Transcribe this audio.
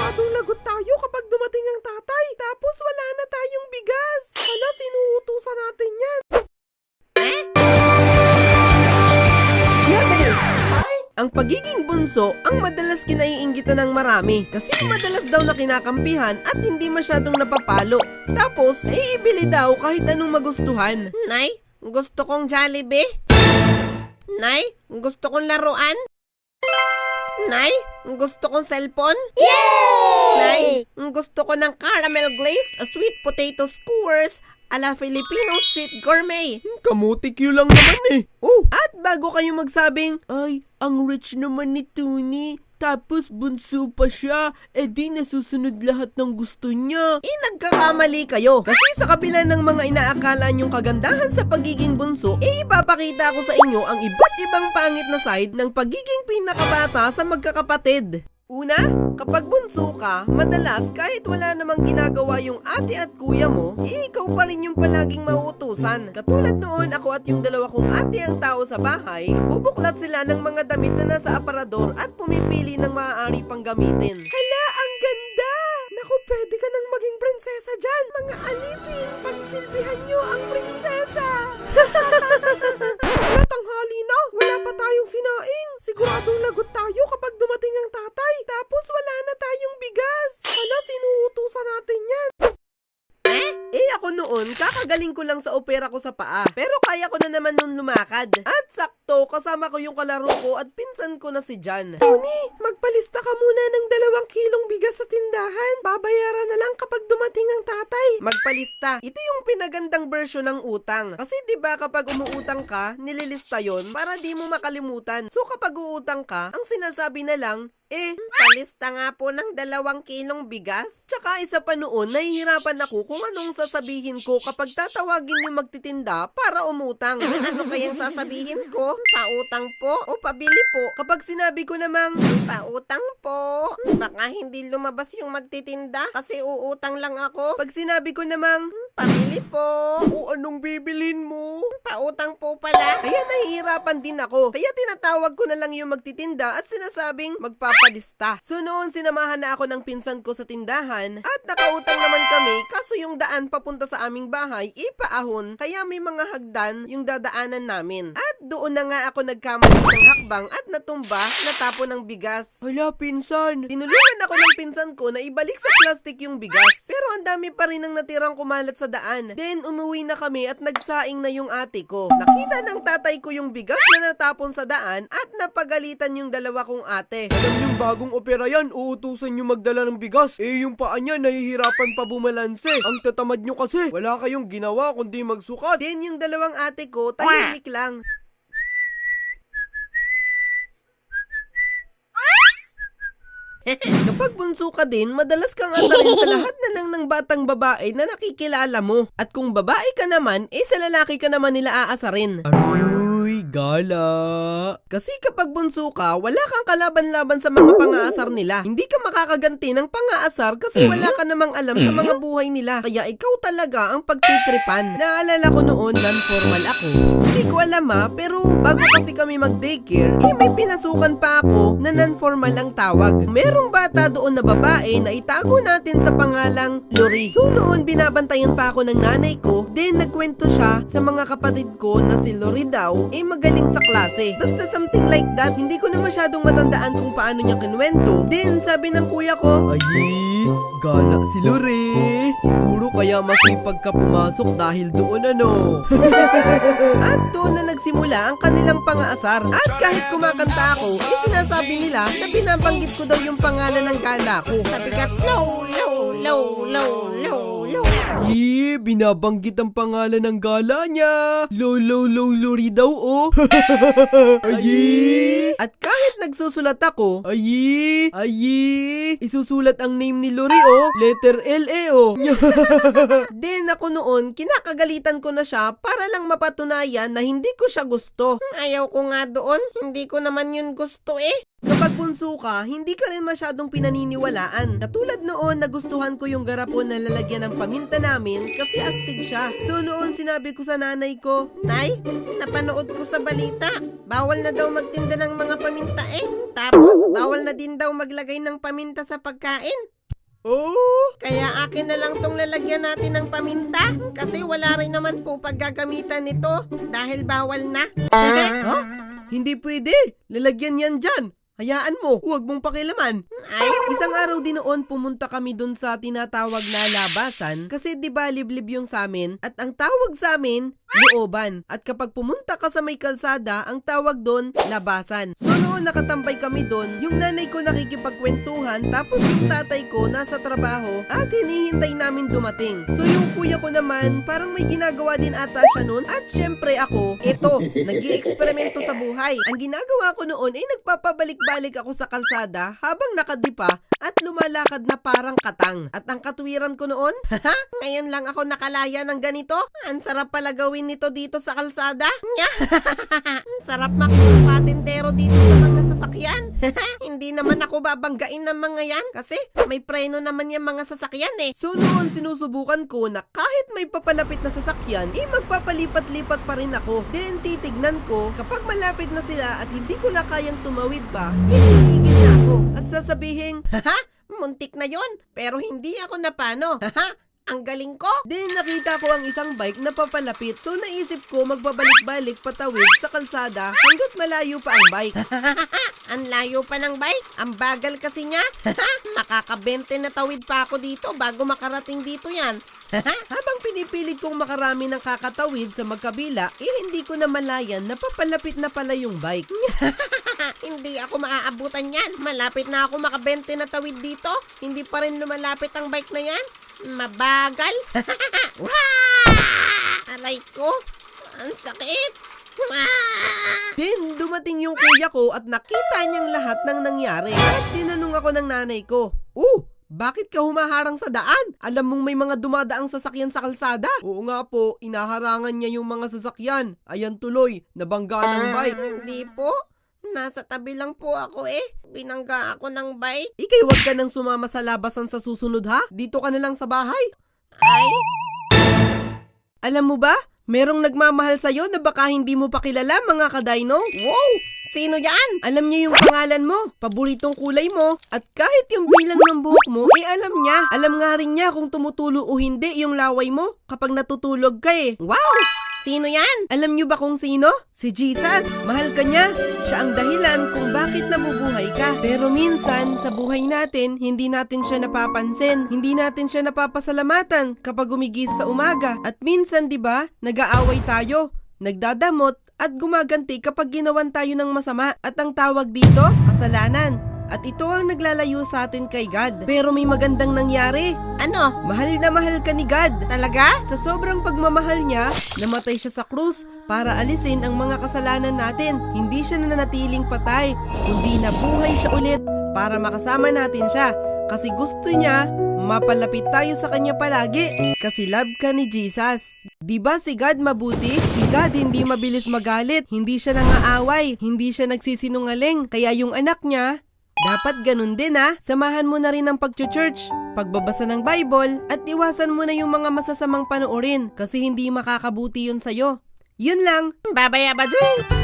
Siguradong lagot tayo kapag dumating ang tatay. Tapos wala na tayong bigas. Sana sinuutusan natin yan. Ang pagiging bunso ang madalas kinaiinggitan ng marami kasi madalas daw na kinakampihan at hindi masyadong napapalo. Tapos, iibili daw kahit anong magustuhan. Nay, gusto kong Jollibee. Nay, gusto kong laruan. Nay, gusto kong cellphone. Yay! Nay, gusto ko ng caramel glazed sweet potato skewers ala Filipino Street Gourmet. Kamutik yun lang naman eh. Oh, at bago kayo magsabing, ay, ang rich naman ni Tony, tapos bunso pa siya, di nasusunod lahat ng gusto niya. Nagkakamali kayo. Kasi sa kabila ng mga inaakala niyong kagandahan sa pagiging bunso, ipapakita ko sa inyo ang iba't ibang pangit na side ng pagiging pinakabata sa magkakapatid. Una, kapag bunso ka, madalas kahit wala namang ginagawa yung ate at kuya mo, ikaw pa rin yung palaging mauutusan. Katulad noon, ako at yung dalawa kong ate ang tao sa bahay, bubuklat sila ng mga damit na nasa aparador at pumipili ng maaari pang gamitin. Hala, ang ganda! Naku, pwede ka nang maging prinsesa dyan! Mga alipin, pagsilbihan nyo ang prinsesa! Wala, tanghali na! Wala pa tayong sinaing! Siguradong lagot tayo kapag dumating ang tatay! Tapos wala na tayong bigas! Sana sinuutusan natin yan! Ako noon, kakagaling ko lang sa opera ko sa paa. Pero kaya ko na naman nun lumakad. At sakto, kasama ko yung kalaro ko at pinsan ko na si Jan. Tony, magpalista ka muna ng 2 kilong bigas sa tindahan. Babayaran na lang kapag dumating ang tatay. Magpalista. Ito yung pinagandang version ng utang. Kasi diba kapag umuutang ka, nililista yon para di mo makalimutan. So kapag uutang ka, ang sinasabi na lang, palista nga po ng 2 kilong bigas. Tsaka isa pa noon, nahihirapan ako kung anong sasabihin ko kapag tatawagin yung magtitinda para umutang. Ano kayang sasabihin ko? Pautang po o pabili po? Kapag sinabi ko namang, pautang po, baka hindi lumabas yung magtitinda kasi uutang lang ako. Pag sinabi ko namang, pabili po, o anong bibilin mo? Pautang po pala. Kaya nahihirapan din ako. Kaya tinatawag ko na lang yung magtitinda at sinasabing magpapalista. So noon sinamahan na ako ng pinsan ko sa tindahan at nakautang naman kami kaso yung daan papunta sa aming bahay ipaahon kaya may mga hagdan yung dadaanan namin. At doon na nga ako nagkamali ng hakbang at natumba natapon ng bigas. Wala pinsan. Tinulungan ako ng pinsan ko na ibalik sa plastic yung bigas. Pero ang dami pa rin ang natirang kumalat sa daan. Then umuwi na kami at nagsaing na yung ate ko. Nakita ng tatay ko yung bigas na natapon sa daan at napagalitan yung 2 kong ate. Alam yung bagong opera yan, uutusan nyo magdala ng bigas. Yung paa niya nahihirapan pa bumalanse. Ang tatamad nyo kasi. Wala kayong ginawa kundi magsukat. Then yung 2 ate ko, tahimik lang. Kapag bunso ka din, madalas kang asarin sa lahat na lang ng batang babae na nakikilala mo. At kung babae ka naman, sa lalaki ka naman nila aasarin. Aroy, gala. Kasi kapag bunso ka, wala kang kalaban-laban sa mga pang-aasar nila. Hindi ka makakaganti ng pang-aasar kasi wala ka namang alam sa mga buhay nila. Kaya ikaw talaga ang pagtitripan. Naalala ko noon, non-formal ako. Hindi ko alam pero bago kasi kami mag-daycare, may pinasukan pa ako na non-formal ang tawag. Merong bata doon na babae na itago natin sa pangalang Lori. So noon binabantayan pa ako ng nanay ko, then nagkwento siya sa mga kapatid ko na si Lori daw magaling sa klase. Basta something like that, hindi ko na masyadong matandaan kung paano niya kinwento. Then sabi ng kuya ko, ay, gala si Lori. Siguro kaya masipag ka pumasok dahil doon ano. At doon na nagsimula ang kanilang pang-aasar. At kahit kumakanta ako, sinasabi nila na binabanggit ko daw yung pangalan ng gala ko. Sabi ka, low, low, low, low, low, low. Binabanggit ang pangalan ng gala niya. Low, low, low, Lori daw, oh. Ay. At kahit nagsusulat ako, ay, isusulat ang name ni Lori, oh. Letter L, oh. Then ako noon, kinakagalitan ko na siya para lang mapatunayan na hindi ko siya gusto. Ayaw ko nga doon, hindi ko naman yun gusto Kapag bunso ka, hindi ka rin masyadong pinaniniwalaan. Katulad noon, nagustuhan ko yung garapon na lalagyan ng paminta namin kasi astig siya. So noon, sinabi ko sa nanay ko, Nay, napanood ko sa balita, bawal na daw magtinda ng mga paminta Tapos, bawal na din daw maglagay ng paminta sa pagkain. Oh! Kaya akin na lang tong lalagyan natin ng paminta. Kasi wala rin naman po paggagamitan nito. Dahil bawal na. Ha? Hindi pwede. Lalagyan yan dyan. Hayaan mo, huwag mong pakilaman. Ay, Isang araw din noon pumunta kami dun sa tinatawag na labasan kasi di ba liblib yung sa amin at ang tawag sa amin, looban. At kapag pumunta ka sa may kalsada, ang tawag doon, labasan. So noon nakatambay kami doon, yung nanay ko nakikipagkwentuhan tapos yung tatay ko nasa trabaho at hinihintay namin dumating. So yung kuya ko naman, parang may ginagawa din ata siya noon at syempre ako, eto, nag-i-eksperimento sa buhay. Ang ginagawa ko noon ay nagpapabalik-balik ako sa kalsada habang nakadipa at lumalakad na parang katang. At ang katwiran ko noon, ngayon lang ako nakalaya ng ganito. Ang sarap pala gawin nito dito sa kalsada. Ang sarap makitang patintero dito sa mga sasakyan. Hindi naman ako babanggain ng mga yan kasi may preno naman yung mga sasakyan eh. so noon sinusubukan ko na kahit may papalapit na sasakyan, magpapalipat-lipat pa rin ako. Then titignan ko, kapag malapit na sila at hindi ko na kayang tumawid pa, titigil na ako. At sasabihin, Muntik na yon, pero hindi ako napano. Ang galing ko. then nakita ko ang isang bike na papalapit. So naisip ko magbabalik-balik patawid sa kalsada hanggat malayo pa ang bike. Ang layo pa ng bike. Ang bagal kasi niya. Nakaka-20 na tawid pa ako dito bago makarating dito yan. Habang pinipilit kong makarami ng kakatawid sa magkabila, hindi ko na malayan na papalapit na pala yung bike. Hindi ako maaabutan yan. Malapit na ako maka-20 na tawid dito. Hindi pa rin lumalapit ang bike na yan. Mabagal. Aray ko. Ang sakit. Then dumating yung kuya ko at nakita niyang lahat ng nangyari. At tinanong ako ng nanay ko, bakit ka humaharang sa daan? Alam mong may mga dumadaang sasakyan sa kalsada? Oo nga po, inaharangan niya yung mga sasakyan. Ayan tuloy, nabangga ng bike. Hindi po. Nasa tabi lang po ako eh. Binangga ako ng bike. Ikay wag ka nang sumama sa labasan sa susunod ha? Dito ka na lang sa bahay. Ay, Alam mo ba? Merong nagmamahal sa'yo na baka hindi mo pa kilala mga kadino. wow! Sino yan? Alam niya yung pangalan mo, paboritong kulay mo, at kahit yung bilang ng buhok mo, alam niya. Alam nga rin niya kung tumutulo o hindi yung laway mo kapag natutulog ka eh. Wow! Sino yan? Alam niyo ba kung sino? Si Jesus. Mahal ka niya. Siya ang dahilan kung bakit nabubuhay ka. Pero minsan, sa buhay natin, hindi natin siya napapansin. Hindi natin siya napapasalamatan kapag gumigis sa umaga. At minsan, di ba, nag-aaway tayo, nagdadamot, at gumaganti kapag ginawan tayo ng masama. At ang tawag dito, kasalanan. At ito ang naglalayo sa atin kay God. Pero may magandang nangyari. Ano? Mahal na mahal ka ni God. Talaga? Sa sobrang pagmamahal niya, namatay siya sa krus para alisin ang mga kasalanan natin. Hindi siya nananatiling patay, kundi nabuhay siya ulit para makasama natin siya. Kasi gusto niya, mapalapit tayo sa kanya palagi. Kasi love ka ni Jesus. Diba si God mabuti? Si God hindi mabilis magalit, hindi siya nangaaway, hindi siya nagsisinungaling. Kaya yung anak niya, dapat ganun din ha. Samahan mo na rin ang pag-church, pagbabasa ng Bible, at iwasan mo na yung mga masasamang panoorin kasi hindi makakabuti yun sa'yo. Yun lang. Babaya ba dun?